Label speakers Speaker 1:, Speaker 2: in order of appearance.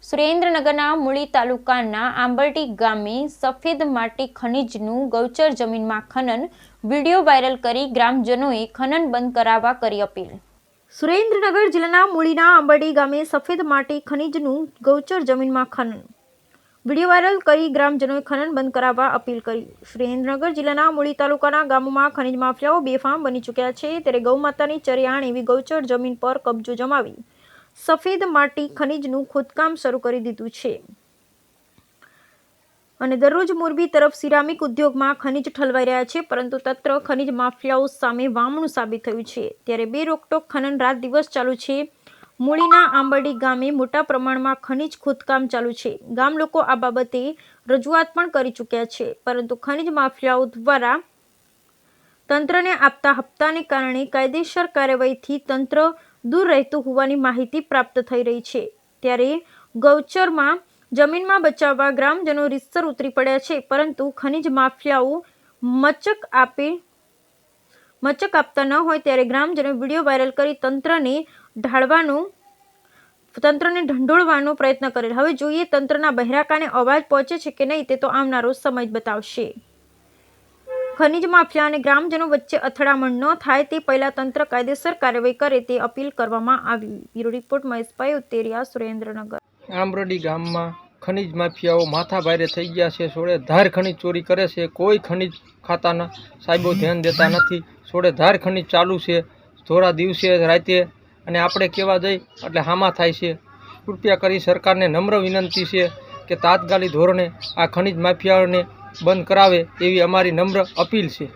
Speaker 1: સુરેન્દ્રનગરના મૂળી તાલુકાના આંબરડી ગામે સફેદ માટી ખનીજનું ગૌચર જમીનમાં ખનન વિડીયો વાયરલ કરી ગ્રામજનોએ ખનન બંધ કરાવવા કરી અપીલ। સુરેન્દ્રનગર જિલ્લાના મૂળીના આંબરડી ગામે સફેદ માટી ખનીજનું ગૌચર જમીનમાં ખનન વિડીયો વાયરલ કરી ગ્રામજનોએ ખનન બંધ કરાવવા અપીલ કરી। સુરેન્દ્રનગર જિલ્લાના મૂળી તાલુકાના ગામોમાં ખનીજ માફિયાઓ બેફામ બની ચૂક્યા છે, ત્યારે ગૌમાતાની ચરિયાણ એવી ગૌચર જમીન પર કબજો જમાવી સફેદ માટી ખનીજનું ખોદકામ શરૂ કરી દીધું છે અને દરરોજ મોરબી તરફ સિરામિક ઉદ્યોગમાં ખનીજ ઠલવાઈ રહ્યા છે, પરંતુ તંત્ર ખનીજ માફિયાઓ સામે વામણું સાબિત થયું છે। ત્યારે બે રોકટોક ખનન રાત દિવસ ચાલુ છે। મૂળીના આંબરડી ગામે મોટા પ્રમાણમાં ખનીજ ખોદકામ ચાલુ છે। ગામ લોકો આ બાબતે રજૂઆત પણ કરી ચૂક્યા છે, પરંતુ ખનીજ માફિયાઓ દ્વારા તંત્રને આપતા હપ્તાને કારણે કાયદેસર કાર્યવાહીથી તંત્ર દૂર રહેતું હોવાની માહિતી પ્રાપ્ત થઈ રહી છે। ત્યારે ગૌચરમાં જમીનમાં બચાવવા ગ્રામજનો રીતસર ઉતરી પડ્યા છે, પરંતુ ખનીજ માફિયાઓ મચક આપતા ન હોય ત્યારે ગ્રામજનો વિડીયો વાયરલ કરી તંત્રને ઢંઢોળવાનો પ્રયત્ન કરેલ। હવે જોઈએ તંત્રના બહેરા કાને અવાજ પહોંચે છે કે નહીં, તે તો આવનારો સમય જ બતાવશે। ખનીજ માફિયા અને ગ્રામજનો વચ્ચે અથડામણ ન થાય તે પહેલા તંત્ર કાયદેસર કાર્યવાહી કરે તે અપીલ કરવામાં આવી। બ્યુરો રિપોર્ટ મહેશભાઈ ઉત્તેરિયા, સુરેન્દ્રનગર।
Speaker 2: આંબરડી ગામમાં ખનીજ માફિયાઓ માથા ભારે થઈ ગયા છે। સોળે ધાર ખનીજ ચોરી કરે છે, કોઈ ખનીજ ખાતાના સાહેબો ધ્યાન દેતા નથી। સોળે ધાર ખનીજ ચાલુ છે, ધોરા દિવસે રાતે, અને આપણે કહેવા જઈ એટલે હામા થાય છે। કૃપયા કરી સરકારને નમ્ર વિનંતી છે કે તાત્કાલિક ધોરણે આ ખનીજ માફિયાઓને બંધ કરાવે એવી અમારી નમ્ર અપીલ છે।